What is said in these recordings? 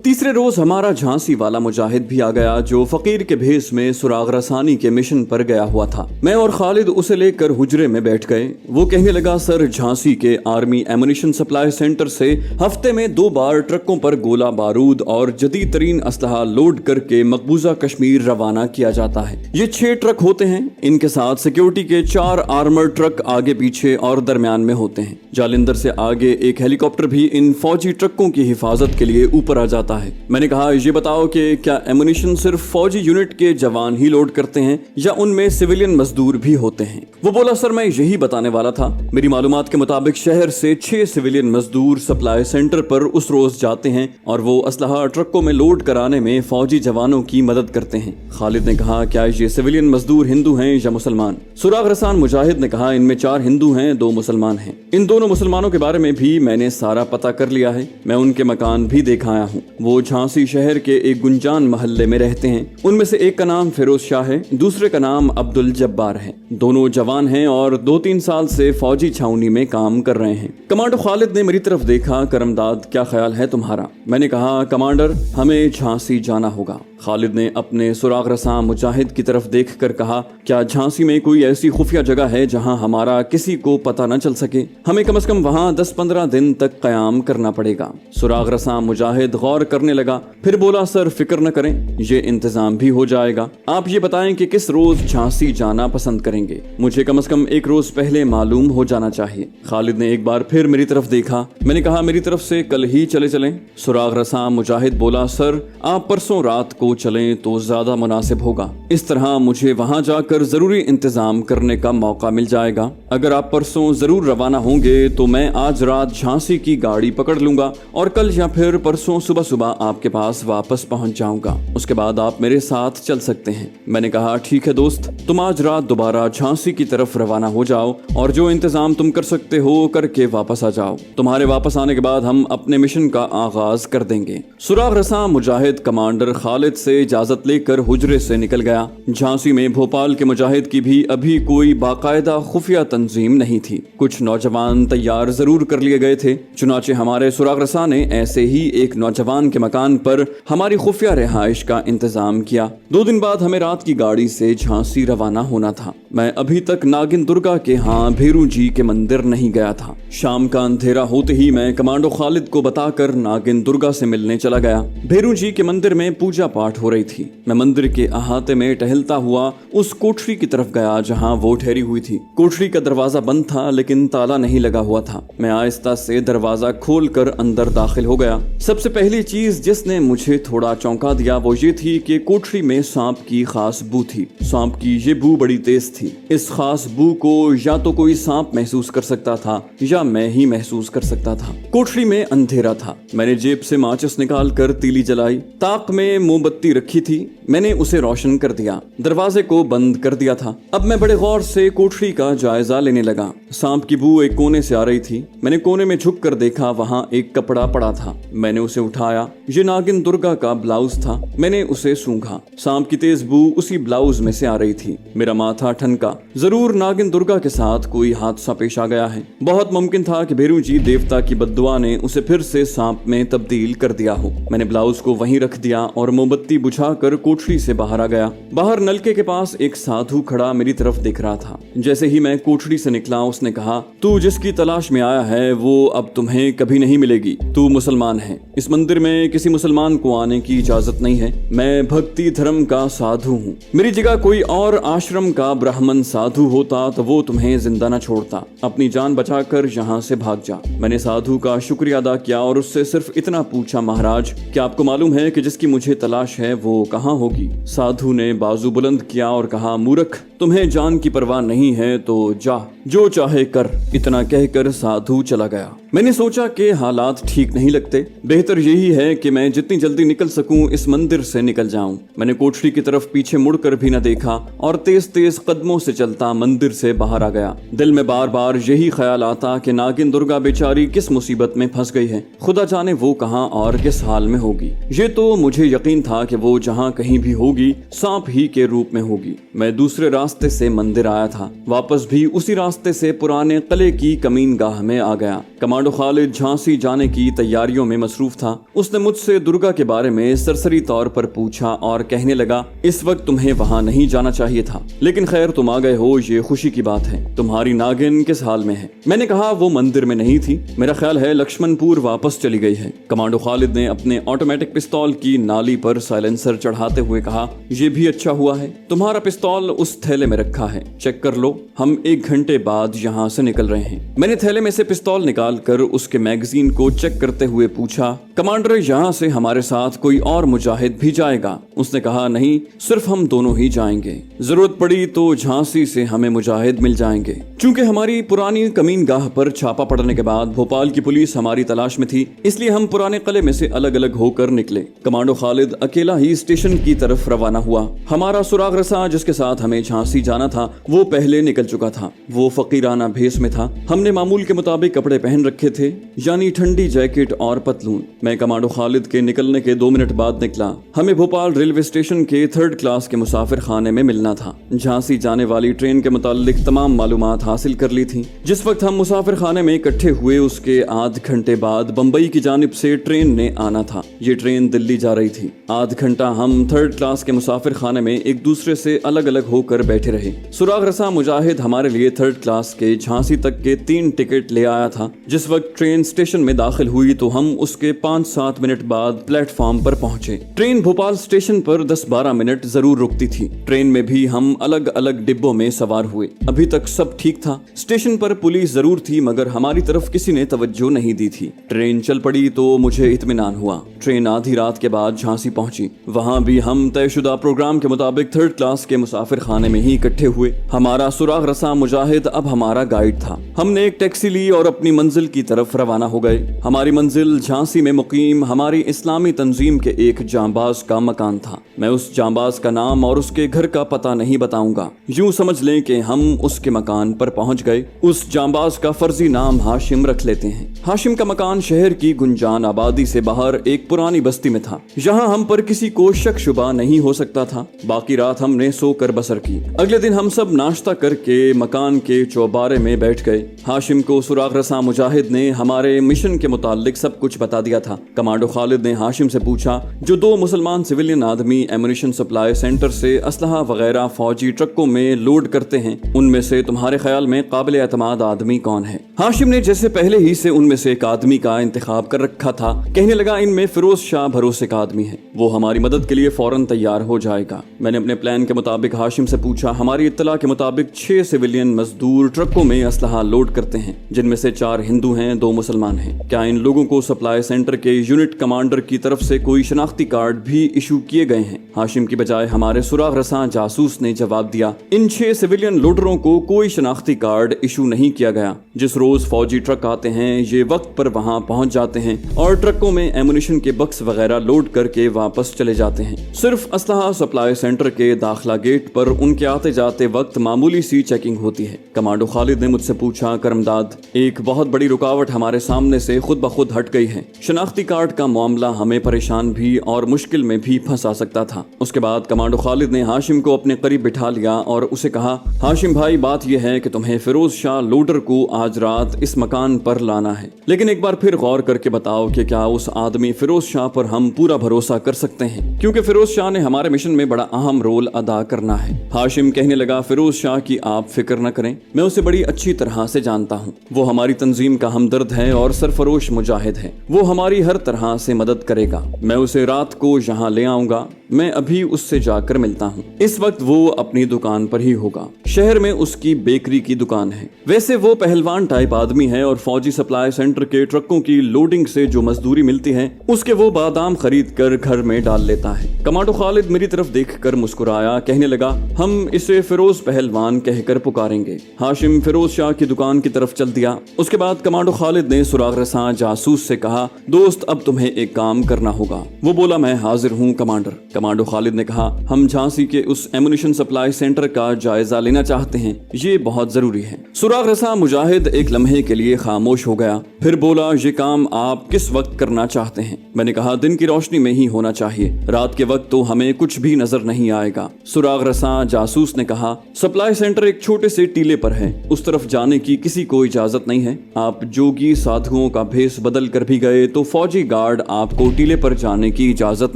तीसरे रोज हमारा झांसी वाला मुजाहिद भी आ गया, जो फकीर के भेस में सुराग रसानी के मिशन पर गया हुआ था। मैं और खालिद उसे लेकर हुजरे में बैठ गए। वो कहने लगा, सर झांसी के आर्मी एमुनिशन सप्लाई सेंटर से हफ्ते में 2 बार ट्रकों पर गोला बारूद और जदीद तरीन असलहा लोड करके मकबूजा कश्मीर रवाना किया जाता है। ये 6 ट्रक होते हैं। इनके साथ सिक्योरिटी के 4 आर्मर ट्रक आगे पीछे और दरमियान में होते हैं। जालिंदर से आगे एक हेलीकॉप्टर भी इन फौजी ट्रकों की हिफाजत के लिए ऊपर आ जाता है। मैंने कहा, ये बताओ कि क्या एमुनिशन सिर्फ फौजी यूनिट के जवान ही लोड करते हैं या उनमें सिविलियन मजदूर भी होते हैं? वो बोला, सर मैं यही बताने वाला था। मेरी मालूमात के मुताबिक शहर से 6 सिविलियन मजदूर सप्लाई सेंटर पर उस रोज जाते हैं और वो असलहा ट्रकों में लोड कराने में फौजी जवानों की मदद करते हैं। खालिद ने कहा, क्या ये सिविलियन मजदूर हिंदू हैं या मुसलमान? सुराग रसान मुजाहिद ने कहा, इनमें 4 हिंदू हैं, 2 मुसलमान हैं। इन दोनों मुसलमानों के बारे में भी मैंने सारा पता कर लिया है। मैं उनके मकान भी देख आया हूँ। वो झांसी शहर के एक गुंजान महल्ले में रहते हैं। उनमें से एक का नाम फिरोज शाह है, दूसरे का नाम अब्दुल जब्बार है। दोनों जवान हैं और 2-3 साल से फौजी छावनी में काम कर रहे हैं। कमांडर खालिद ने मेरी तरफ देखा, करमदाद क्या ख्याल है तुम्हारा? मैंने कहा, कमांडर हमें झांसी जाना होगा। खालिद ने अपने सुराग रसां मुजाहिद की तरफ देखकर कहा, क्या झांसी में कोई ऐसी खुफिया जगह है जहां हमारा किसी को पता न चल सके? हमें कम से कम वहां 10-15 दिन तक कयाम करना पड़ेगा। सुराग रसां मुजाहिद गौर करने लगा, फिर बोला, सर फिक्र न करें, ये इंतजाम भी हो जाएगा। आप ये बताएं कि किस रोज झांसी जाना पसंद करेंगे? मुझे कम से कम 1 रोज पहले मालूम हो जाना चाहिए। खालिद ने एक बार फिर मेरी तरफ देखा। मैंने कहा, मेरी तरफ से कल ही चलें। सुराग रसां मुजाहिद बोला, सर आप परसों रात को चलें तो ज्यादा मुनासिब होगा। इस तरह मुझे वहां जाकर जरूरी इंतजाम करने का मौका मिल जाएगा। अगर आप परसों जरूर रवाना होंगे तो मैं आज रात झांसी की गाड़ी पकड़ लूंगा और कल या फिर परसों सुबह आपके पास वापस पहुंच जाऊंगा। उसके बाद आप मेरे साथ चल सकते हैं। मैंने कहा, ठीक है दोस्त, तुम आज रात दोबारा झांसी की तरफ रवाना हो जाओ और जो इंतजाम तुम कर सकते हो करके वापस आ जाओ। तुम्हारे वापस आने के बाद हम अपने मिशन का आगाज कर देंगे। सुराग रसां मुजाहिद कमांडर खालिद से इजाजत लेकर हुजरे से निकल गया। झांसी में भोपाल के मुजाहिद की भी अभी कोई बाकायदा खुफिया तंजीम नहीं थी। कुछ नौजवान तैयार जरूर कर लिए गए थे। चुनाचे हमारे सुराग रसां ने ऐसे ही एक नौजवान के मकान पर हमारी खुफिया रिहाइश का इंतजाम किया। 2 दिन बाद हमें रात की गाड़ी से झांसी रवाना होना था। मैं अभी तक नागिन दुर्गा के यहाँ भेरू जी के मंदिर नहीं गया था। शाम का अंधेरा होते ही मैं कमांडो खालिद को बताकर नागिन दुर्गा से मिलने चला गया। भेरू जी के मंदिर में पूजा पाठ हो रही थी। मैं मंदिर के अहाते में टहलता हुआ उस कोठरी की तरफ गया जहाँ वो ठहरी हुई थी। कोठरी का दरवाजा बंद था लेकिन ताला नहीं लगा हुआ था। मैं आहिस्ता से दरवाजा खोलकर अंदर दाखिल हो गया। सबसे पहली चीज जिसने मुझे थोड़ा चौंका दिया वो ये थी कि कोठरी में सांप की खास बू थी। सांप की ये बू बड़ी तेज थी। इस खास बू को या तो कोई सांप महसूस कर सकता था या मैं ही महसूस कर सकता था। कोठरी में अंधेरा था। मैंने जेब से माचिस निकाल कर तीली जलाई। ताक में मोमबत्ती रखी थी। मैंने उसे रोशन कर दिया। दरवाजे को बंद कर दिया था। अब मैं बड़े गौर से कोठरी का जायजा लेने लगा। सांप की बू एक कोने से आ रही थी। मैंने कोने में झुक कर देखा, वहां एक कपड़ा पड़ा था। मैंने उसे उठाया। ये नागिन दुर्गा का ब्लाउज था। मैंने उसे सूंघा। सांप की तेज बू उसी ब्लाउज में से आ रही थी। मेरा माथा ठनका। जरूर नागिन दुर्गा के साथ कोई हादसा पेश आ गया है। बहुत मुमकिन था कि भेरू जी देवता की बद्दुआ ने उसे फिर से सांप में तब्दील कर दिया हो। मैंने ब्लाउज को वहीं रख दिया और मोमबत्ती बुझाकर कोठरी से बाहर आ गया। बाहर नलके के पास एक साधु खड़ा मेरी तरफ देख रहा था। जैसे ही मैं कोठरी से निकला उसने कहा, तू जिसकी तलाश में आया है वो अब तुम्हें कभी नहीं मिलेगी। तू मुसलमान है। इस मंदिर में किसी मुसलमान को आने की इजाजत नहीं है। मैं भक्ति धर्म का साधु हूँ। मेरी जगह कोई और आश्रम का ब्राह्मण साधु होता तो वो तुम्हें जिंदा न छोड़ता। अपनी जान बचाकर यहाँ से भाग जा। मैंने साधु का शुक्रिया अदा किया और उससे सिर्फ इतना पूछा, महाराज क्या आपको मालूम है कि जिसकी मुझे तलाश है वो कहाँ होगी? साधु ने बाजू बुलंद किया और कहा, मूर्ख, तुम्हें जान की परवाह नहीं है तो जा, जो चाहे कर। इतना कहकर साधु चला गया। मैंने सोचा कि हालात ठीक नहीं लगते। बेहतर यही है कि मैं जितनी जल्दी निकल सकूं इस मंदिर से निकल जाऊं। मैंने कोठरी की तरफ पीछे मुड़कर भी न देखा और तेज तेज कदमों से चलता मंदिर से बाहर आ गया। दिल में बार बार यही ख्याल आता कि नागिन दुर्गा बेचारी किस मुसीबत में फंस गई है। खुदा जाने वो कहां और किस हाल में होगी। ये तो मुझे यकीन था कि वो जहां कहीं भी होगी सांप ही के रूप में होगी। मैं दूसरे रास्ते से मंदिर आया था, वापस भी उसी रास्ते से पुराने किले की कमीन गाह में आ गया। कमांडो खालिद झांसी जाने की तैयारियों में मसरूफ था। उसने मुझसे दुर्गा के बारे में सरसरी तौर पर पूछा और कहने लगा, इस वक्त तुम्हें वहाँ नहीं जाना चाहिए था, लेकिन खैर तुम आ गए हो, ये खुशी की बात है। तुम्हारी नागिन किस हाल में है? मैंने कहा, वो मंदिर में नहीं थी, मेरा ख्याल है लक्ष्मणपुर वापस चली गई है। कमांडो खालिद ने अपने ऑटोमेटिक पिस्तौल की नाली पर साइलेंसर चढ़ाते हुए कहा, ये भी अच्छा हुआ है, तुम्हारा पिस्तौल उस थैले में रखा है, चेक कर लो, हम 1 घंटे बाद यहाँ से निकल रहे हैं। मैंने थैले में से पिस्तौल निकाल कर उसके मैगजीन को चेक करते हुए पूछा, कमांडर, यहाँ से हमारे साथ कोई और मुजाहिद भी जाएगा? उसने कहा, नहीं, सिर्फ हम दोनों ही जाएंगे, जरूरत पड़ी तो झांसी से हमें मुजाहिद मिल जाएंगे। चूंकि हमारी पुरानी कमीन गाह पर छापा पड़ने के बाद भोपाल की पुलिस हमारी तलाश में थी, इसलिए हम पुराने किले में से अलग अलग होकर निकले। कमांडो खालिद अकेला ही स्टेशन की तरफ रवाना हुआ। हमारा सुराग रसा जिसके साथ हमें झांसी जाना था वो पहले निकल चुका था। वो फकीराना भेस में था। हमने मामूल के मुताबिक कपड़े पहन रखे थे, यानी ठंडी जैकेट और पतलून। मैं कमांडो खालिद के निकलने के 2 मिनट बाद निकला। हमें भोपाल रेलवे स्टेशन के 3rd क्लास के मुसाफिर खाने में मिलना था। झांसी जाने वाली ट्रेन के मुतालिक तमाम मालूमात हासिल कर ली थी। जिस वक्त हम मुसाफिर खाने में इकट्ठे हुए उसके आध घंटे बाद बम्बई की जानिब से ट्रेन ने आना था। ये ट्रेन दिल्ली जा रही थी। आध घंटा हम 3rd क्लास के मुसाफिर खाने में एक दूसरे से अलग अलग होकर बैठे रहे। सुराग रसा मुजाहिद हमारे लिए 3rd क्लास के झांसी तक के 3 टिकट ले आया था। जिस वक्त ट्रेन स्टेशन में दाखिल हुई तो हम उसके 5-7 मिनट बाद प्लेटफॉर्म पर पहुंचे। ट्रेन भोपाल स्टेशन पर 10-12 मिनट जरूर रुकती थी। ट्रेन में भी हम अलग अलग डिब्बों में सवार हुए। अभी तक सब ठीक था। स्टेशन पर पुलिस जरूर थी मगर हमारी तरफ किसी ने तवज्जो नहीं दी थी। ट्रेन चल पड़ी तो मुझे इत्मीनान हुआ। ट्रेन आधी रात के बाद झांसी पहुंची। वहां भी हम तयशुदा प्रोग्राम के मुताबिक 3rd क्लास के मुसाफिर खाने में ही इकट्ठे हुए। हमारा सुराग रसा मुजाहिद अब हमारा गाइड था। हमने एक टैक्सी ली और अपनी मंजिल की तरफ रवाना हो गए। हमारी मंजिल झांसी में मुकीम हमारी इस्लामी तंजीम के एक जांबाज का मकान था। मैं उस जांबाज का नाम और उसके घर का पता नहीं बताऊंगा, यूं समझ लें कि हम उसके मकान पर पहुंच गए। उस जांबाज का फर्जी नाम हाशिम रख लेते हैं। हाशिम का मकान शहर की गुंजान आबादी से बाहर एक पुरानी बस्ती में था। यहाँ हम पर किसी को शक शुबा नहीं हो सकता था। बाकी रात हमने सोकर बसर की। अगले दिन हम सब नाश्ता करके मकान के चौबारे में बैठ गए। हाशिम को सुराग रसा मुजाहिद ने हमारे मिशन के मुतालिक सब कुछ बता दिया था। कमांडो खालिद ने हाशिम से पूछा, जो 2 मुसलमान सिविलियन आदमी एमुनिशन सप्लाई सेंटर से असलहा वगैरह फौजी ट्रकों में लोड करते हैं, उनमें से तुम्हारे ख्याल में काबिल एतमाद आदमी कौन है? हाशिम ने जैसे पहले ही से उनमें से एक आदमी का इंतखाब कर रखा था, कहने लगा, इनमें फिरोज शाह भरोसे का आदमी है, वो हमारी मदद के लिए फौरन तैयार हो जाएगा। मैंने अपने प्लान के मुताबिक हाशिम से पूछा, हमारी इत्तला के मुताबिक 6 सिविलियन मजदूर ट्रकों में असलहा लोड करते हैं, जिनमें से 4 हिंदू हैं, 2 मुसलमान हैं। क्या इन लोगों को सप्लाई सेंटर के यूनिट कमांडर की तरफ से कोई शनाख्ती कार्ड भी इशू किए गए हैं? हाशिम की बजाय हमारे सुराग रसा जासूस ने जवाब दिया, इन 6 सिविलियन लोडरों को कोई शनाख्ती कार्ड इशू नहीं किया गया। जिस रोज फौजी ट्रक आते हैं ये वक्त पर वहां पहुंच जाते हैं और ट्रकों में एमुनिशन के बक्स वगैरह लोड करके वापस चले जाते हैं। सिर्फ असलहा सप्लाई सेंटर के दाखिला गेट पर उनके आते जाते वक्त मामूली सी चेकिंग होती है। कमांडो खालिद ने मुझसे पूछा, करमदाद, एक बहुत बड़ी रुकावट हमारे सामने से खुद ब खुद हट गई है। शनाख्ती कार्ड का मामला हमें परेशान भी और मुश्किल में भी फंसा सकता था। उसके बाद कमांडो खालिद ने हाशिम को अपने करीब बिठा लिया और उसे कहा, हाशिम भाई, बात यह है कि तुम्हें फिरोज शाह लोडर को आज रात इस मकान पर लाना है, लेकिन एक बार फिर गौर करके बताओ कि क्या उस आदमी फिरोज शाह पर हम पूरा भरोसा कर सकते हैं, क्योंकि फिरोज शाह ने हमारे मिशन में बड़ा अहम रोल अदा करना है। हाशिम कहने लगा, फिरोज शाह की आप फिक्र न करें, मैं उसे बड़ी अच्छी तरह से जानता हूँ। वो हमारी तंजीम का हमदर्द है और सरफरोश मुजाहिद है। वो हमारी हर तरह से मदद करेगा। मैं उसे रात को यहाँ ले आऊंगा। मैं अभी उससे जाकर मिलता हूँ। इस वक्त वो अपनी दुकान पर ही होगा। शहर में उसकी बेकरी की दुकान है। वैसे वो पहलवान टाइप आदमी है और फौजी सप्लाई सेंटर के ट्रकों की लोडिंग से जो मजदूरी मिलती है उसके वो बादाम खरीद कर घर में डाल लेता है। कमांडो खालिद मेरी तरफ देखकर मुस्कुराया, कहने लगा, हम इसे फिरोज पहलवान कहकर पुकारेंगे। हाशिम फिरोज शाह की दुकान की तरफ चल दिया। उसके बाद कमांडो खालिद ने सुराग रसा जासूस से कहा, दोस्त, अब तुम्हें एक काम करना होगा। वो बोला, मैं हाजिर हूँ कमांडर। कमांडो खालिद ने कहा, हम झांसी के उस एमुनिशन सप्लाई सेंटर का जायजा लेना चाहते हैं, ये बहुत जरूरी है। सुराग रसा मुजाहिद एक लम्हे के लिए खामोश हो गया, फिर बोला, ये काम आप किस वक्त करना चाहते हैं? मैंने कहा, दिन की रोशनी में ही होना चाहिए, रात के वक्त तो हमें कुछ भी नजर नहीं आएगा। सुराग रसा जासूस ने कहा, सप्लाई सेंटर एक छोटे से टीले पर है, उस तरफ जाने की किसी को इजाजत नहीं है। आप जोगी साधुओं का भेष बदल कर भी गए तो फौजी गार्ड आपको टीले पर जाने की इजाजत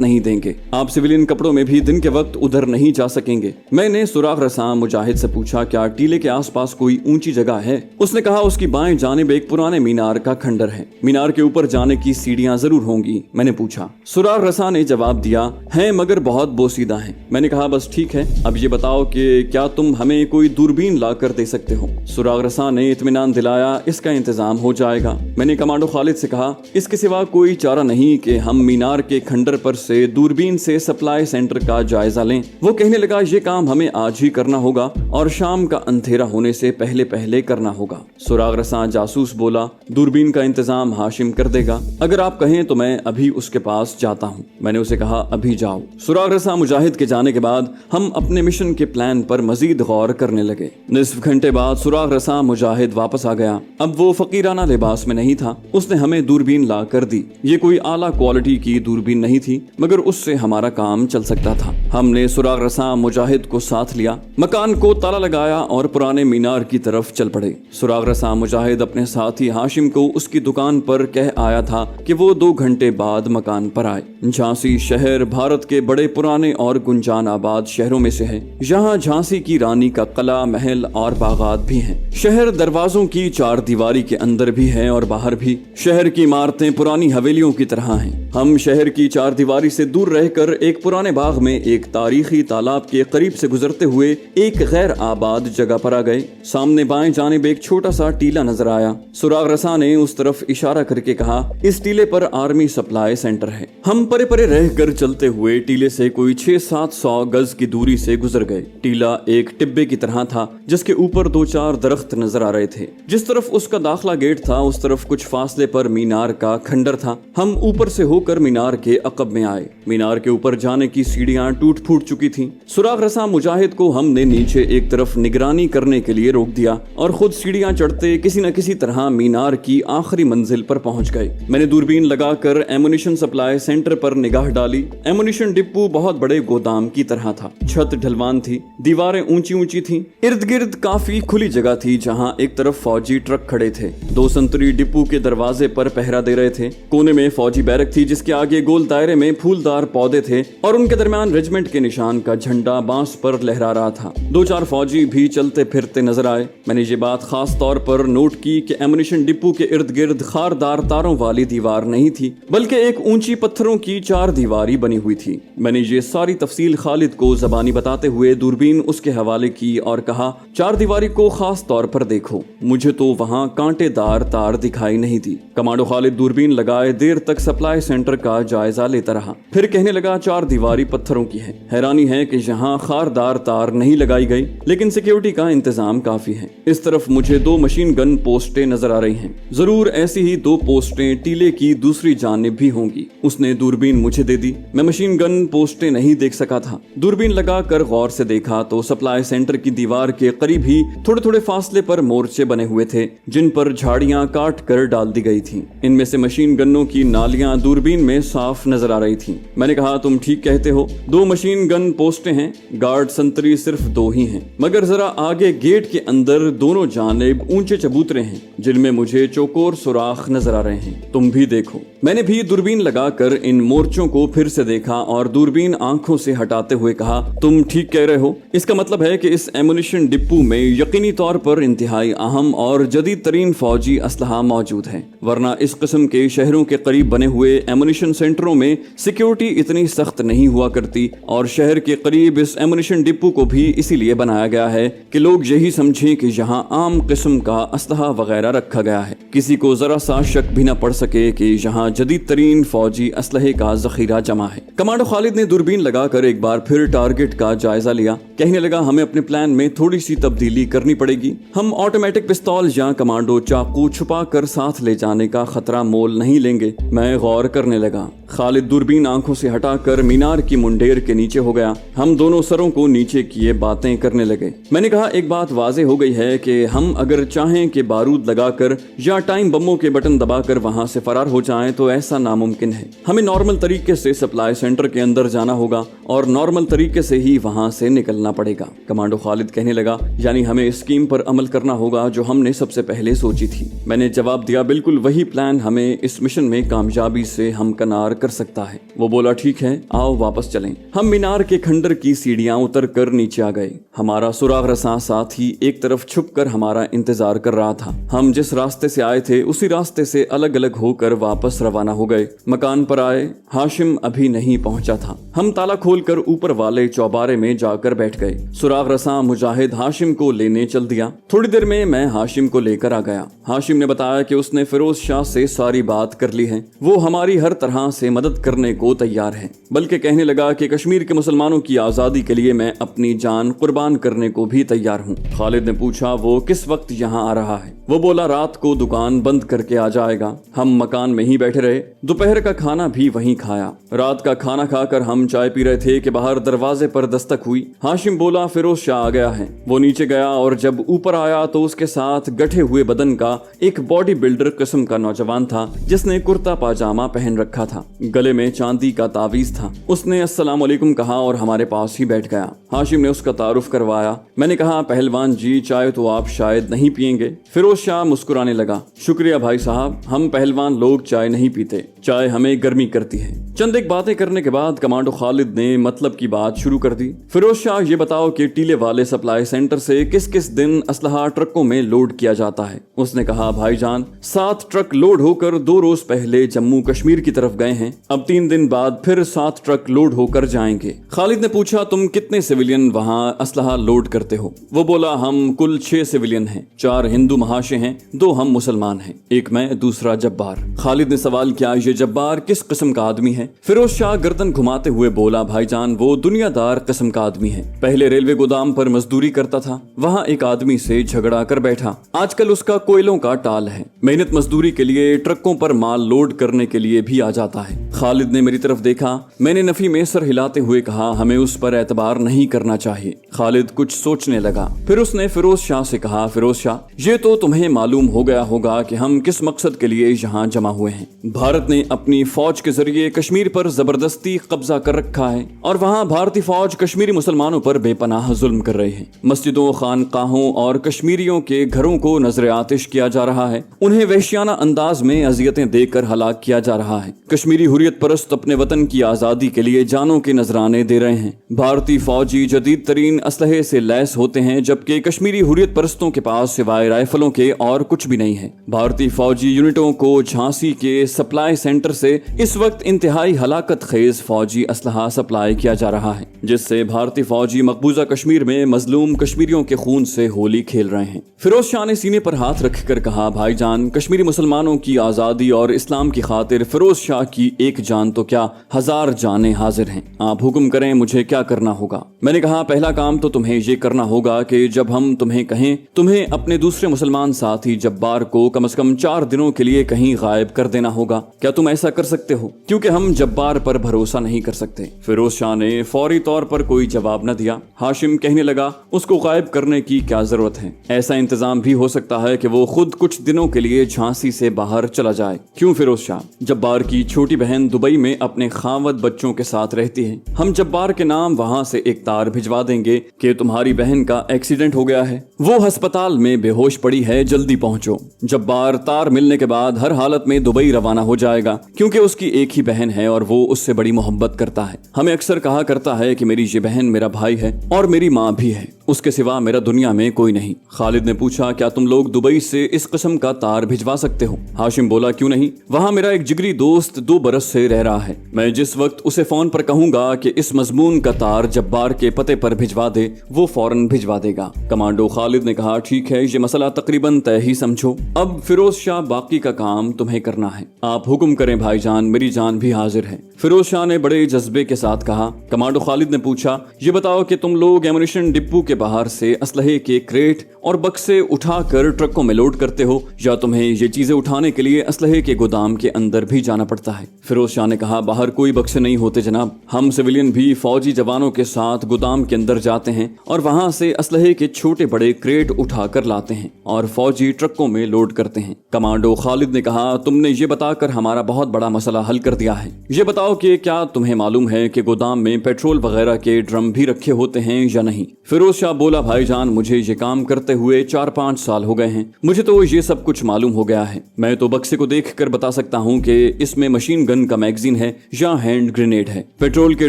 नहीं देंगे। आप सिविलियन कपड़ों में भी दिन के वक्त उधर नहीं जा सकेंगे। मैंने सुराग रसा मुजाहिद से पूछा, क्या टीले के आसपास कोई ऊंची जगह है? उसने कहा, उसकी बाएं जानिब एक पुराने मीनार का खंडर है, मीनार के ऊपर जाने की सीढ़ियां जरूर होंगी। मैंने पूछा। सुराग रसा ने जवाब दिया, हैं मगर बहुत बोसीदा हैं। मैंने कहा, बस ठीक है, अब ये बताओ कि क्या तुम हमें कोई दूरबीन ला कर दे सकते हो? सुराग रसा ने इत्मीनान दिलाया, इसका इंतजाम हो जाएगा। मैंने कमांडो खालिद से कहा, इसके सिवा कोई चारा नहीं कि हम मीनार के खंडर पर से दूरबीन से सप्लाई सेंटर का जायजा लें। वो कहने लगा, ये काम हमें आज ही करना होगा और शाम का अंधेरा होने से पहले पहले करना होगा। सुराग रसा जासूस बोला, दूरबीन का इंतजाम हाशिम कर देगा, अगर आप कहें तो मैं अभी उसके पास जाता हूँ। मैंने उसे कहा, अभी जाओ। सुराग रसा मुजाहिद के जाने के बाद हम अपने मिशन के प्लान पर मजीद गौर करने लगे। निस्फ घंटे बाद सुराग रसा मुजाहिद वापस आ गया। अब वो फकीराना लिबास में नहीं था। उसने हमें दूरबीन ला कर दी। ये कोई आला क्वालिटी की दूरबीन नहीं थी, मगर उससे हमारा काम चल सकता था। हमने सुराग रसा मुजाहिद को साथ लिया, मकान को ताला लगाया और पुराने मीनार की तरफ चल पड़े। सुराग रसा मुजाहिद अपने साथी हाशिम को उसकी दुकान पर कह आया था कि वो 2 घंटे बाद मकान पर आए। झांसी शहर भारत के बड़े पुराने और गुंजान आबाद शहरों में से है। यहाँ झांसी की रानी का कला, महल और बागात भी हैं। शहर दरवाजों की 4 दीवारी के अंदर भी है और बाहर भी। शहर की इमारतें पुरानी हवेलियों की तरह हैं। हम शहर की 4 दीवारी से दूर रहकर एक पुराने बाग में एक तारीखी तालाब के करीब से गुजरते हुए एक गैर आबाद जगह पर आ गए। सामने बाएं जानिब एक छोटा सा टीला नजर आया। सुराग रसा ने उस तरफ इशारा करके कहा, इस टीले पर आर्मी सप्लाई सेंटर है। हम परे परे रहकर चलते हुए टीले से कोई 600-700 गज की दूरी से गुजर गए। टीला एक टिब्बे की तरह था जिसके ऊपर 2-4 दरख्त नजर आ रहे थे। जिस तरफ उसका दाखला गेट था उस तरफ कुछ फासले पर मीनार का खंडर था। हम ऊपर से होकर मीनार के अकब में आए। मीनार के ऊपर जाने की सीढ़ियां टूट फूट चुकी थीं। सुराग रसा मुजाहिद को हमने नीचे एक तरफ निगरानी करने के लिए रोक दिया और खुद सीढ़ियां चढ़ते किसी न किसी तरह मीनार की आखिरी मंजिल पर पहुंच गए। मैंने दूरबीन लगाकर एमुनिशन सप्लाई सेंटर पर निगाह डाली। एमुनिशन डिपो बहुत बड़े गोदाम की तरह था। छत ढलवान थी, दीवारें ऊंची ऊंची थीं। इर्द गिर्द काफी खुली जगह थी जहां एक तरफ फौजी ट्रक खड़े थे। 2 संतरी डिपो के दरवाजे पर पहरा दे रहे थे। कोने में फौजी बैरक थी जिसके आगे गोल दायरे में फूलदार पौधे थे और उनके दरमियान रेजिमेंट के निशान का झंडा बांस पर लहरा रहा था। 2-4 फौजी भी चलते फिरते नजर आए। मैंने ये बात खास तौर पर नोट की कि एमुनिशन डिपो के इर्द गिर्द खारदार तारों वाली दीवार नहीं थी बल्कि एक ऊंची पत्थरों की 4 दीवारी बनी हुई थी। मैंने ये सारी तफसील खालिद को जबानी बताते हुए दूरबीन उसके हवाले की और कहा, 4 दीवारी को खास तौर पर देखो। मुझे तो वहाँ कांटेदार तार दिखाई नहीं दी। कमांडो खालिद दूरबीन लगाए देर तक सप्लाई सेंटर का जायजा लेता रहा। फिर कहने लगा, 4 दीवारी पत्थरों की है। हैरानी है कि यहाँ खारदार तार नहीं लगाई गई, लेकिन सिक्योरिटी का इंतजाम काफी है। इस तरफ मुझे 2 मशीन गन पोस्टें नजर आ रही हैं। जरूर ऐसी ही 2 पोस्टें टीले की दूसरी जानिब भी होंगी। उसने दूरबीन मुझे दे दी। मैं मशीन गन पोस्टें नहीं देख सका था। दूरबीन लगाकर गौर से देखा तो सप्लाई सेंटर की दीवार के करीब ही थोड़े थोड़े फासले पर मोर्चे बने हुए थे जिन पर झाड़ियां काट कर डाल दी गई थी। इनमें से मशीन गनों की नालियां दूरबीन में साफ नजर आ रही थी। मैंने कहा, तुम ठीक कहते हो, 2 मशीन गन पोस्टें हैं। गार्ड संतरी सिर्फ 2 ही हैं, मगर जरा आगे गेट के अंदर दोनों जानिब ऊंचे चबूतरे हैं जिनमें मुझे चौकोर सुराख नजर आ रहे हैं। तुम भी देखो। मैंने भी दूरबीन लगाकर इन मोर्चों को फिर से देखा और दूरबीन आंखों से हटाते हुए कहा, तुम ठीक कह रहे हो। इसका मतलब है कि इस एमुनिशन डिपो में यकीनी तौर पर इंतहाई अहम और जदीद तरीन फौजी असलहा मौजूद है, वरना इस किस्म के शहरों के करीब बने हुए एमुनिशन सेंटरों में सिक्योरिटी इतनी सख्त नहीं हुआ करती और शहर के करीब इस एमुनिशन डिपो को भी इसीलिए बनाया गया है कि लोग यही समझें कि यहाँ आम किस्म का असलहा वगैरह रखा गया है। किसी को जरा सा शक भी न पड़ सके कि यहाँ जदीद तरीन फौजी असलहे اسلحے کا ذخیرہ جمع ہے۔ کمانڈو خالد نے دوربین لگا کر ایک بار پھر ٹارگٹ کا جائزہ لیا۔ کہنے لگا ہمیں اپنے پلان میں تھوڑی سی تبدیلی کرنی پڑے گی۔ ہم آٹومیٹک پستول یا کمانڈو چاقو چھپا کر ساتھ لے جانے کا خطرہ مول نہیں لیں گے۔ میں غور کرنے لگا۔ خالد دوربین آنکھوں سے ہٹا کر مینار کی منڈیر کے نیچے ہو گیا۔ ہم دونوں سروں کو نیچے کیے باتیں کرنے لگے۔ میں نے کہا ایک بات واضح ہو گئی ہے کہ ہم اگر چاہیں کہ بارود لگا کر یا ٹائم بموں کے بٹن دبا کر وہاں سے فرار ہو جائیں تو ایسا ناممکن ہے۔ ہمیں نارمل طریقے سے سپلائی سینٹر کے اندر جانا ہوگا اور نارمل طریقے سے ہی وہاں سے نکلنا پڑے گا۔ کمانڈو خالد کہنے لگا یعنی ہمیں اسکیم پر عمل کرنا ہوگا جو ہم نے سب سے پہلے سوچی تھی۔ میں نے جواب دیا بالکل وہی پلان ہمیں اس مشن میں کامیابی سے ہمکنار کر سکتا ہے۔ وہ بولا ٹھیک ہے آؤ واپس چلیں۔ ہم مینار کے کھنڈر کی سیڑھیاں اتر کر نیچے آ گئے۔ ہمارا سراغ رساں ساتھی ایک طرف چھپ کر ہمارا انتظار کر رہا تھا۔ ہم جس راستے سے آئے تھے اسی راستے سے الگ الگ ہو کر واپس روانہ ہو گئے۔ مکان پر آئے، ہاشم ابھی نہیں پہنچا تھا۔ ہم تالا کھول کر اوپر والے چوبارے میں جا کر بیٹھ گئے۔ سراغ رساں مجاہد ہاشم کو لینے چل دیا۔ تھوڑی دیر میں ہاشم کو لے کر آ گیا۔ ہاشم نے بتایا کہ اس نے فیروز شاہ سے ساری بات کر لی ہے، وہ ہماری ہر طرح سے مدد کرنے کو تیار ہے، بلکہ کہنے لگا کہ کشمیر کے مسلمانوں کی آزادی کے لیے میں اپنی جان قربان کرنے کو بھی تیار ہوں۔ خالد نے پوچھا وہ کس وقت یہاں آ رہا ہے؟ وہ بولا رات کو دکان بند کر کے آ جائے گا۔ ہم مکان میں ہی بیٹھے رہے، دوپہر کا کھانا بھی وہیں کھایا۔ رات کا کھانا کھا کر ہم چائے پی رہے تھے کہ باہر دروازے پر دستک ہوئی۔ ہاشم بولا فیروز شاہ آ گیا ہے۔ وہ نیچے گیا اور جب اوپر آیا تو اس کے ساتھ گٹھے ہوئے بدن کا ایک باڈی بلڈر قسم کا نوجوان تھا جس نے کرتا پاجامہ پہن رکھا تھا، گلے میں چاندی کا تعویذ تھا۔ اس نے السلام علیکم کہا اور ہمارے پاس ہی بیٹھ گیا۔ ہاشم نے اس کا تعارف کروایا۔ میں نے کہا پہلوان جی چائے تو آپ شاید نہیں پیئیں گے؟ فیروز شاہ مسکرانے لگا، شکریہ بھائی صاحب، ہم پہلوان لوگ چائے نہیں پیتے، چائے ہمیں گرمی کرتی ہے۔ چند ایک باتیں کرنے کے بعد کمانڈو خالد نے مطلب کی بات شروع کر دی۔ فیروز شاہ یہ بتاؤ کہ ٹیلے والے سپلائی سینٹر سے کس کس دن اسلحہ ٹرکوں میں لوڈ کیا جاتا ہے؟ اس نے کہا بھائی جان 7 ٹرک لوڈ ہو کر 2 روز پہلے جموں کشمیر کی طرف گئے ہیں، اب 3 دن بعد پھر 7 ٹرک لوڈ ہو کر جائیں گے۔ خالد نے پوچھا تم کتنے سویلین وہاں اسلحہ لوڈ کرتے ہو؟ وہ بولا ہم کل 6 سویلین ہیں، 4 ہندو مہاشے ہیں، 2 ہم مسلمان ہیں، ایک میں دوسرا جبار۔ خالد نے سوال کیا یہ جبار کس قسم کا آدمی ہے؟ فیروز شاہ گردن گھماتے ہوئے بولا بھائی جان وہ دنیا دار قسم کا آدمی ہے، پہلے ریلوے گودام پر مزدوری کرتا تھا، وہاں ایک آدمی سے جھگڑا کر بیٹھا، آج کل اس کا کوئلوں کا ٹال ہے، محنت مزدوری کے لیے ٹرکوں پر مال لوڈ کرنے کے لیے بھی آ جاتا ہے۔ خالد نے میری طرف دیکھا، میں نے نفی میں سر ہلاتے ہوئے کہا ہمیں اس پر اعتبار نہیں کرنا چاہیے۔ خالد کچھ سوچنے لگا، پھر اس نے فیروز شاہ سے کہا فیروز شاہ یہ تو تمہیں معلوم ہو گیا ہوگا کہ ہم کس مقصد کے لیے یہاں جمع ہوئے ہیں۔ بھارت نے اپنی فوج کے ذریعے کشمیر پر زبردستی قبضہ کر رکھا ہے اور وہاں بھارتی فوج کشمیری مسلمانوں پر بے پناہ ظلم کر رہے ہیں۔ مسجدوں، خانقاہوں اور کشمیریوں کے گھروں کو نظر آتش کیا جا رہا ہے، انہیں وحشیانہ انداز میں اذیتیں دے کر ہلاک کیا جا رہا ہے۔ کشمیری حریت پرست اپنے وطن کی آزادی کے لیے جانوں کے نذرانے دے رہے ہیں۔ بھارتی فوجی جدید ترین اسلحے سے لیس ہوتے ہیں جبکہ کشمیری حریت پرستوں کے پاس سوائے رائفلوں کے اور کچھ بھی نہیں ہے۔ بھارتی فوجی یونٹوں کو جھانسی کے سپلائی سینٹر سے اس وقت انتہائی ہلاکت خیز فوجی اسلحہ سپلائی کیا جا رہا ہے، جس سے بھارتی فوجی مقبوضہ کشمیر میں مظلوم کشمیریوں کے خون سے ہولی کھیل رہے ہیں۔ فیروز شاہ نے سینے پر ہاتھ رکھ کر کہا بھائی جان کشمیری مسلمانوں کی آزادی اور اسلام کی خاطر فیروز شاہ کی ایک جان تو کیا 1000 جانیں حاضر ہیں، آپ حکم کریں مجھے کیا کرنا ہوگا؟ میں نے کہا پہلا کام تو تمہیں یہ کرنا ہوگا کہ جب ہم تمہیں کہیں تمہیں اپنے دوسرے مسلمان ساتھی جبار کو کم از کم 4 دنوں کے لیے کہیں غائب کر دینا ہوگا، کیا تم ایسا کر سکتے ہو؟ کیونکہ ہم جبار پر بھروسہ نہیں کر سکتے۔ فیروز شاہ نے فوری طور پر کوئی جواب نہ دیا۔ ہاشم کہنے لگا اس کو غائب کرنے کی کیا ضرورت ہے، ایسا انتظام بھی ہو سکتا ہے کہ وہ خود کچھ دنوں کے لیے جھانسی سے باہر چلا جائے۔ کیوں فیروز شاہ؟ جبار کی چھوٹی بہن دبئی میں اپنے خاوند بچوں کے ساتھ رہتی ہے، ہم جبار کے نام وہاں سے ایک تار بھجوا دیں گے کہ تمہاری بہن کا ایکسیڈنٹ ہو گیا ہے، وہ ہسپتال میں بے ہوش پڑی ہے، جلدی پہنچو۔ جبار تار ملنے کے بعد ہر حالت میں دبئی روانہ ہو جائے گا کیونکہ اس کی ایک ہی بہن ہے اور وہ اس سے بڑی محبت کرتا ہے۔ ہمیں اکثر کہا کرتا ہے کہ میری یہ بہن میرا بھائی ہے اور میری ماں بھی ہے، उसके सिवा मेरा दुनिया में कोई नहीं। खालिद ने पूछा, क्या तुम लोग दुबई से इस किस्म का तार भिजवा सकते हो? हाशिम बोला, क्यों नहीं, वहाँ मेरा एक जिगरी दोस्त 2 बरस से रह रहा है। मैं जिस वक्त उसे फोन पर कहूंगा कि इस मजमून का तार जब्बार के पते पर भिजवा दे, वो फौरन भिजवा देगा। कमांडो खालिद ने कहा, ठीक है, ये मसला तकरीबन तय ही समझो। अब फिरोज शाह, बाकी का काम तुम्हें करना है। आप हुक्म करें भाईजान, मेरी जान भी हाजिर है। फिरोज शाह ने बड़े जज्बे के साथ कहा। कमांडो खालिद ने पूछा, ये बताओ कि तुम लोग एमुनिशन डिपो के बाहर से असलहे के क्रेट और बक्से उठाकर ट्रकों में लोड करते हो, या तुम्हें ये चीजें उठाने के लिए असलहे के गोदाम के अंदर भी जाना पड़ता है? फिरोज शाह ने कहा, बाहर कोई बक्से नहीं होते जनाब, हम सिविलियन भी फौजी जवानों के साथ गोदाम के अंदर जाते हैं और वहां से असलहे के छोटे बड़े क्रेट उठाकर लाते हैं और फौजी ट्रकों में लोड करते हैं। कमांडो खालिद ने कहा, तुमने ये बताकर हमारा बहुत बड़ा मसला हल कर दिया है। ये बताओ कि क्या तुम्हें मालूम है कि गोदाम में पेट्रोल वगैरह के ड्रम भी रखे होते हैं या नहीं? फिरोज शाह बोला, भाईजान, मुझे ये काम करते हुए 4-5 साल हो गए हैं, मुझे तो ये सब कुछ मालूम हो गया है। मैं तो बक्से को देखकर बता सकता हूँ कि इसमें मशीन गन का मैगजीन है या हैंड ग्रेनेड है। पेट्रोल के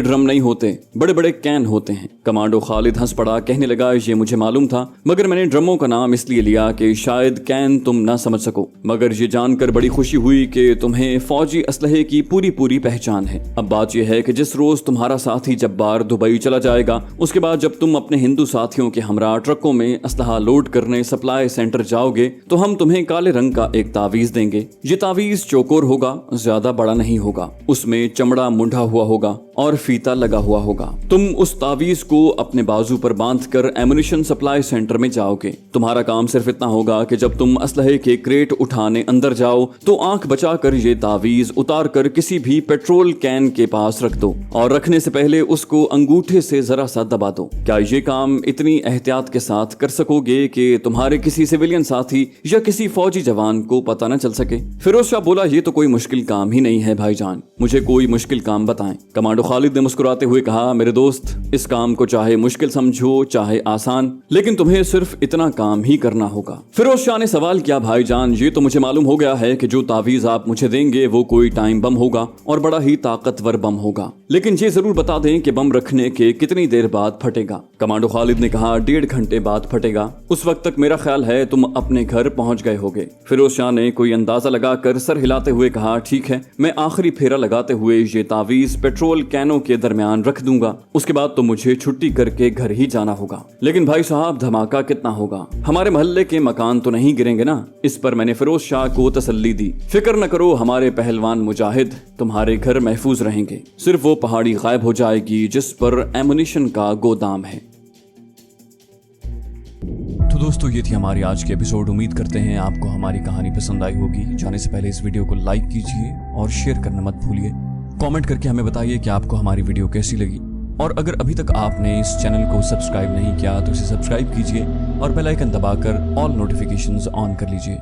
ड्रम नहीं होते, बड़े बड़े कैन होते हैं। कमांडो खालिद हंस पड़ा, कहने लगा, ये मुझे मालूम था, मगर मैंने ड्रमों का नाम इसलिए लिया कि शायद कैन तुम ना समझ सको, मगर ये जानकर बड़ी खुशी हुई कि तुम्हें फौजी असलहे की पूरी पहचान है। अब बात यह है कि जिस रोज तुम्हारा साथी जब्बार दुबई चला जाएगा, उसके बाद जब तुम अपने हिंदू साथियों के हमरा ट्रकों में असलहा लोड करने सप्लाई सेंटर जाओगे, तो हम तुम्हें काले रंग का एक तावीज देंगे। ये तावीज चौकोर होगा, ज्यादा बड़ा नहीं होगा, उसमें चमड़ा मुंढा हुआ होगा और फीता लगा हुआ होगा। तुम उस तावीज को अपने बाजू पर बांधकर एमुनिशन सप्लाई सेंटर में जाओगे। तुम्हारा काम सिर्फ इतना होगा कि जब तुम असलहे के क्रेट उठाने अंदर जाओ, तो आंख बचाकर ये तावीज उतार कर किसी भी पेट्रोल कैन के पास रख दो और रखने से पहले उसको अंगूठे से जरा सा दबा दो। क्या ये काम इतनी एहतियात के साथ कर सकोगे कि तुम्हारे किसी सिविलियन साथी या किसी फौजी जवान को पता न चल सके? फिरोज शाह बोला, ये तो कोई मुश्किल काम ही नहीं है भाईजान, मुझे कोई मुश्किल काम बताएं। कमांडो खालिद ने मुस्कुराते हुए कहा, मेरे दोस्त, इस काम को चाहे मुश्किल समझो चाहे आसान, लेकिन तुम्हें सिर्फ इतना काम ही करना होगा। फिरोज शाह ने सवाल किया, भाईजान, ये तो मुझे मालूम हो गया है कि जो तावीज आप मुझे देंगे वो कोई टाइम बम होगा और बड़ा ही ताकतवर बम होगा, लेकिन ये जरूर बता दें कि बम रखने के कितनी देर बाद फटेगा? कमांडो खालिद ने कहा, 1.5 घंटे बाद फटेगा। उस वक्त तक मेरा ख्याल है तुम अपने घर पहुंच गए होगे। फिरोज शाह ने कोई अंदाजा लगाकर सर हिलाते हुए कहा, ठीक है, मैं आखिरी फेरा लगाते हुए ये तावीज पेट्रोल कैनों के दरमियान रख दूंगा, उसके बाद तो मुझे छुट्टी करके घर ही जाना होगा। लेकिन भाई साहब, धमाका कितना होगा? हमारे मोहल्ले के मकान तो नहीं गिरेंगे ना? इस पर मैंने फिरोज शाह को तसल्ली दी, फिक्र न करो, हमारे पहलवान मुजाहिद तुम्हारे घर महफूज रहेंगे, सिर्फ वो पहाड़ी गायब हो जाएगी जिस पर एमुनिशन का गोदाम है। तो दोस्तों, ये थी हमारी आज की एपिसोड। उम्मीद करते हैं आपको हमारी कहानी पसंद आई होगी। जाने से पहले इस वीडियो को लाइक कीजिए और शेयर करना मत भूलिए। कमेंट करके हमें बताइए कि आपको हमारी वीडियो कैसी लगी, और अगर अभी तक आपने इस चैनल को सब्सक्राइब नहीं किया तो इसे सब्सक्राइब कीजिए और बेल आइकन दबाकर ऑल नोटिफिकेशंस ऑन कर लीजिए।